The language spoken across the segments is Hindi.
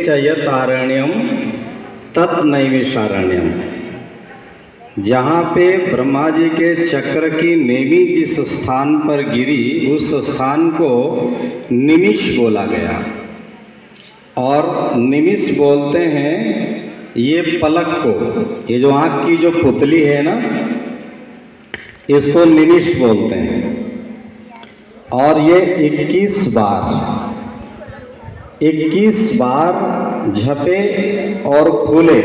चयतारण्यम तत्नैमिषारण्यम। जहाँ पे ब्रह्मा जी के चक्र की नेमी जिस स्थान पर गिरी उस स्थान को निमिष बोला गया। और निमिष बोलते हैं ये पलक को, ये जो आँख की जो पुतली है ना, इसको निमिष बोलते हैं। और ये 21 बार झपे और खुले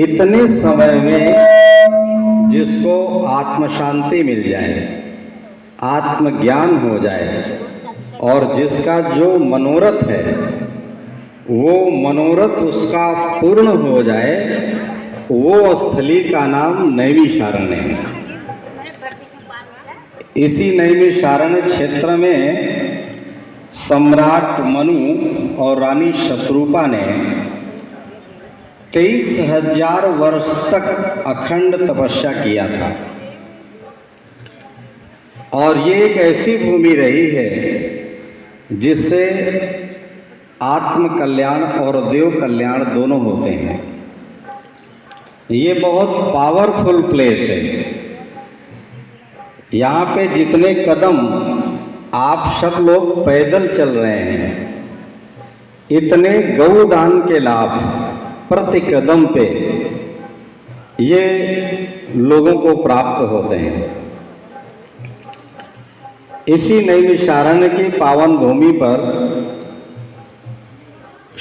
इतने समय में जिसको आत्म शांति मिल जाए, आत्मज्ञान हो जाए और जिसका जो मनोरथ है वो मनोरथ उसका पूर्ण हो जाए, वो स्थली का नाम नैमिषारण्य है। इसी नैमिषारण्य क्षेत्र में सम्राट मनु और रानी शत्रुपा ने 23,000 वर्ष तक अखंड तपस्या किया था। और ये एक ऐसी भूमि रही है जिससे आत्म कल्याण और देव कल्याण दोनों होते हैं। ये बहुत पावरफुल प्लेस है। यहाँ पे जितने कदम आप सब लोग पैदल चल रहे हैं, इतने गौदान के लाभ प्रति कदम पे ये लोगों को प्राप्त होते हैं। इसी नैमिषारण्य की पावन भूमि पर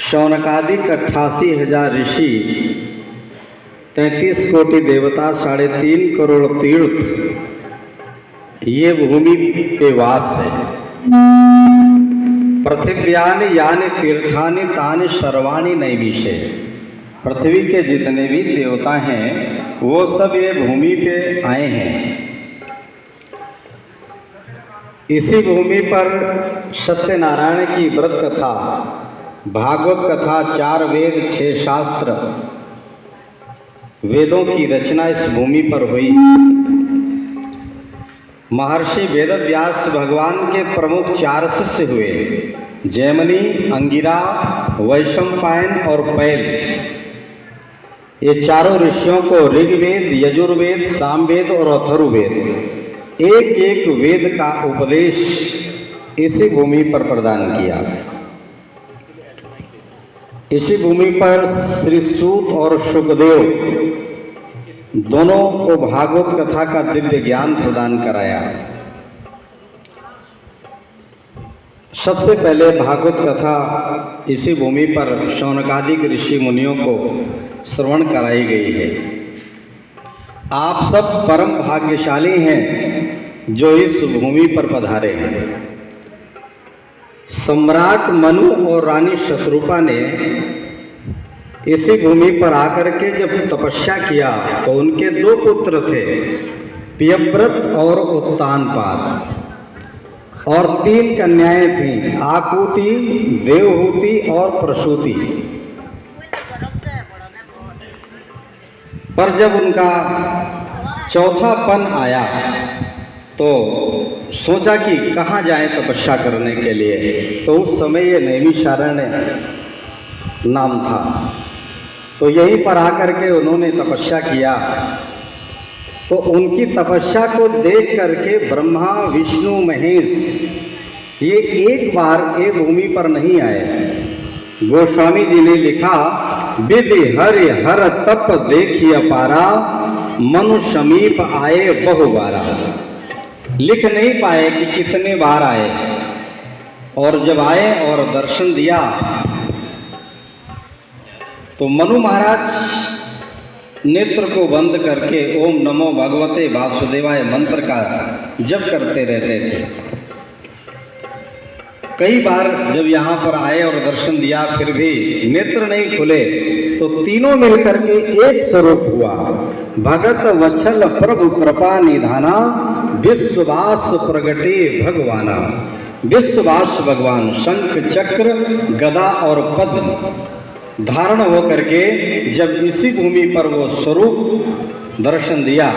शौनकादिक 88,000 ऋषि, 33 कोटि देवता, 3.5 करोड़ तीर्थ ये भूमि पे वास है। पृथिव्यानि यानि तीर्थानि तानि सर्वाणि नैमिषे। पृथ्वी के जितने भी देवता हैं वो सब ये भूमि पे आए हैं। इसी भूमि पर सत्यनारायण की व्रत कथा, भागवत कथा, 4 वेद, 6 शास्त्र, वेदों की रचना इस भूमि पर हुई। महर्षि वेदव्यास भगवान के प्रमुख 4 शिष्य हुए, जैमिनी, अंगिरा, वैशंपायन और पैल। ये चारों ऋषियों को ऋग्वेद, यजुर्वेद, सामवेद और अथर्ववेद एक एक वेद का उपदेश इसी भूमि पर प्रदान किया। इसी भूमि पर श्री सूत और शुकदेव दोनों को भागवत कथा का दिव्य ज्ञान प्रदान कराया। सबसे पहले भागवत कथा इसी भूमि पर शौनकादिक ऋषि मुनियों को श्रवण कराई गई है। आप सब परम भाग्यशाली हैं जो इस भूमि पर पधारे हैं। सम्राट मनु और रानी शत्रुपा ने इसी भूमि पर आकर के जब तपस्या किया तो उनके 2 पुत्र थे, प्रियव्रत और उत्तानपाद, और 3 कन्याएं थीं, आकुति, देवहूति और प्रसूति। पर जब उनका चौथापन आया तो सोचा कि कहाँ जाएं तपस्या करने के लिए। तो उस समय ये नैमिषारण्य नाम था। तो यहीं पर आकर के उन्होंने तपस्या किया। तो उनकी तपस्या को देख करके ब्रह्मा, विष्णु, महेश ये एक बार एक भूमि पर नहीं आए। गोस्वामी जी ने लिखा, विधि हरि हर तप देखी अपारा, मनु समीप आए बहुबारा। लिख नहीं पाए कि कितने बार आए। और जब आए और दर्शन दिया तो मनु महाराज नेत्र को बंद करके ओम नमो भगवते वासुदेवाय मंत्र का जप करते रहते थे। कई बार जब यहाँ पर आए और दर्शन दिया फिर भी नेत्र नहीं खुले तो तीनों मिलकर के एक स्वरूप हुआ। भगत वत्सल प्रभु कृपा निधाना, विश्ववास प्रगटे भगवाना। विश्ववास भगवान शंख, चक्र, गदा और पद्म धारण होकर के जब इसी भूमि पर वो स्वरूप दर्शन दिया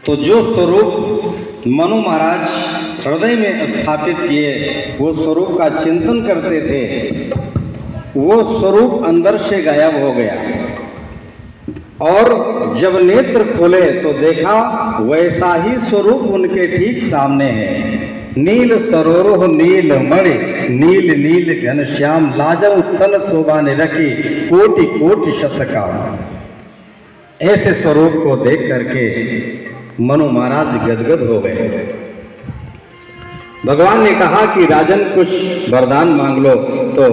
तो जो स्वरूप मनु महाराज हृदय में स्थापित किए, वो स्वरूप का चिंतन करते थे, वो स्वरूप अंदर से गायब हो गया। और जब नेत्र खोले तो देखा वैसा ही स्वरूप उनके ठीक सामने है। नील सरोरोह नील मणि, नील नील घनश्याम, लाजव तन शोभा निरखी, कोटि कोटि शतका। ऐसे स्वरूप को देख करके मनु महाराज गदगद हो गए। भगवान ने कहा कि राजन कुछ वरदान मांग लो। तो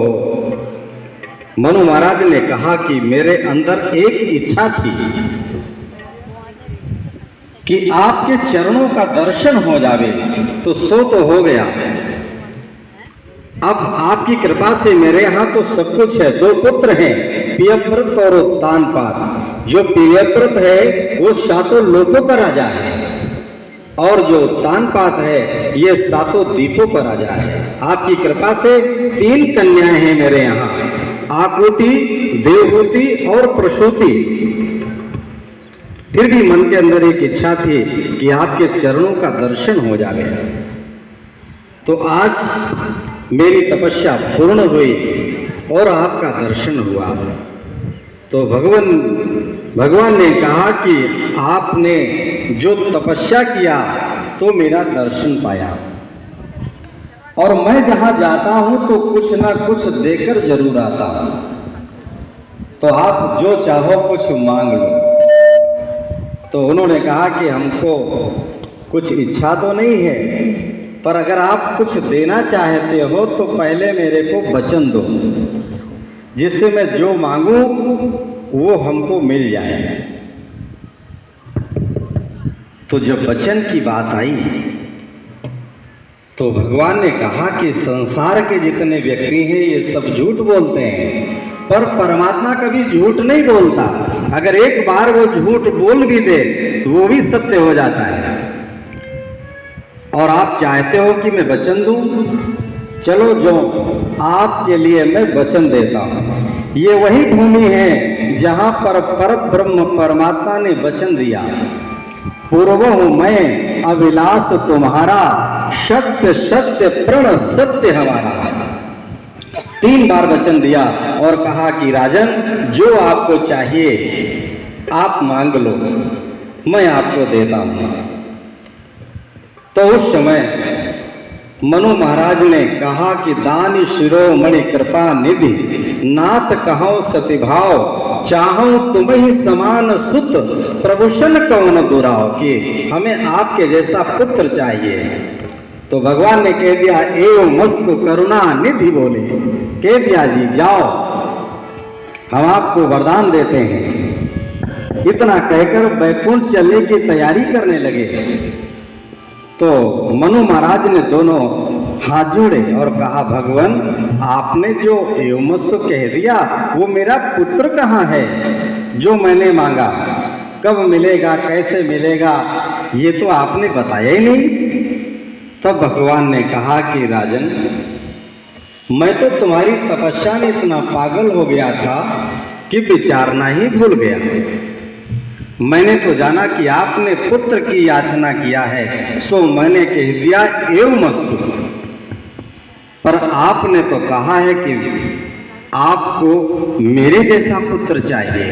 मनु महाराज ने कहा कि मेरे अंदर एक इच्छा थी कि आपके चरणों का दर्शन हो जावे, तो सो तो हो गया। अब आपकी कृपा से मेरे यहाँ तो सब कुछ है। 2 पुत्र हैं, प्रियव्रत और उत्तानपाद। जो प्रियव्रत है वो 7 लोकों का राजा है, और जो उत्तानपाद है ये 7 द्वीपों का राजा है। आपकी कृपा से 3 कन्याएं हैं मेरे यहाँ, आकृति, देवहूति और प्रसूति। फिर भी मन के अंदर एक इच्छा थी कि आपके चरणों का दर्शन हो जाए। तो आज मेरी तपस्या पूर्ण हुई और आपका दर्शन हुआ। तो भगवान ने कहा कि आपने जो तपस्या किया तो मेरा दर्शन पाया, और मैं जहां जाता हूं तो कुछ ना कुछ देकर जरूर आता हूं। तो आप जो चाहो कुछ मांग लो। तो उन्होंने कहा कि हमको कुछ इच्छा तो नहीं है, पर अगर आप कुछ देना चाहते हो तो पहले मेरे को वचन दो, जिससे मैं जो मांगू वो हमको मिल जाए। तो जब वचन की बात आई तो भगवान ने कहा कि संसार के जितने व्यक्ति हैं ये सब झूठ बोलते हैं, पर परमात्मा कभी झूठ नहीं बोलता। अगर एक बार वो झूठ बोल भी दे तो वो भी सत्य हो जाता है। और आप चाहते हो कि मैं वचन दूं? चलो, जो आपके लिए मैं वचन देता हूं। ये वही भूमि है जहां पर परब्रह्म परमात्मा ने वचन दिया, पूर्व हूं मैं अविलास तुम्हारा, सत्य सत्य प्रण सत्य हमारा। 3 बार वचन दिया और कहा कि राजन, जो आपको चाहिए आप मांग लो, मैं आपको देता हूं। तो उस समय मनु महाराज ने कहा कि दान शिरोमणि कृपा निधि, नाथ कहो सतिभाव, चाहो तुम ही समान सुत, प्रभूषण कौन दुराव। कि हमें आपके जैसा पुत्र चाहिए। तो भगवान ने कह दिया, एवं मस्तु करुणा निधि बोले, कह दिया जी जाओ, हम आपको वरदान देते हैं। इतना कहकर वैकुंठ चलने की तैयारी करने लगे। तो मनु महाराज ने दोनों हाथ जोड़े और कहा, भगवान आपने जो एवमस्तु कह दिया वो मेरा पुत्र कहाँ है जो मैंने मांगा? कब मिलेगा, कैसे मिलेगा, ये तो आपने बताया ही नहीं। तब भगवान ने कहा कि राजन, मैं तो तुम्हारी तपस्या में इतना पागल हो गया था कि विचारना ही भूल गया। मैंने तो जाना कि आपने पुत्र की याचना किया है, सो मैंने कह दिया एवमस्तु। पर आपने तो कहा है कि आपको मेरे जैसा पुत्र चाहिए,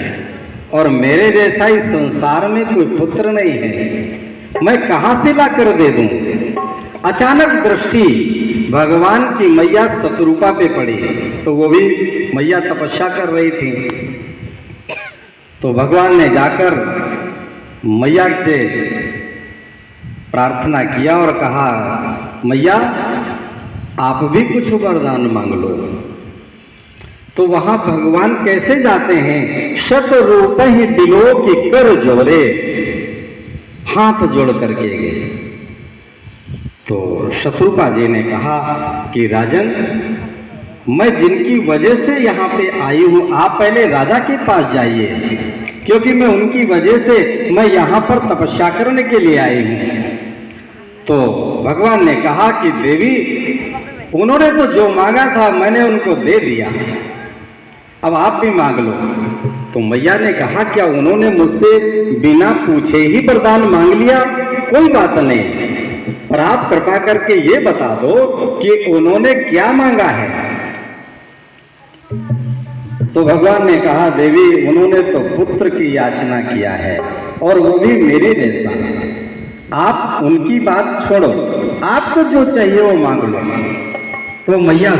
और मेरे जैसा इस संसार में कोई पुत्र नहीं है। मैं कहां से ला कर दे दूं? अचानक दृष्टि भगवान की मैया शतरूपा पे पड़ी। तो वो भी मैया तपस्या कर रही थी। तो भगवान ने जाकर मैया से प्रार्थना किया और कहा, मैया आप भी कुछ वरदान मांग लो। तो वहां भगवान कैसे जाते हैं? शतरूप ही बिलो की कर जोरे, हाथ जोड़ करके गए। तो शतरूपा जी ने कहा कि राजन, मैं जिनकी वजह से यहाँ पे आई हूँ, आप पहले राजा के पास जाइए, क्योंकि मैं उनकी वजह से मैं यहाँ पर तपस्या करने के लिए आई हूँ। तो भगवान ने कहा कि देवी, उन्होंने तो जो मांगा था मैंने उनको दे दिया, अब आप भी मांग लो। तो मैया ने कहा, क्या उन्होंने मुझसे बिना पूछे ही वरदान मांग लिया? कोई बात नहीं, और आप कृपा करके ये बता दो कि उन्होंने क्या मांगा है। तो भगवान ने कहा, देवी उन्होंने तो पुत्र की याचना किया है, और वो भी मेरे जैसा। आप उनकी बात छोड़ो, आपको जो चाहिए वो मांग लो। तो मैया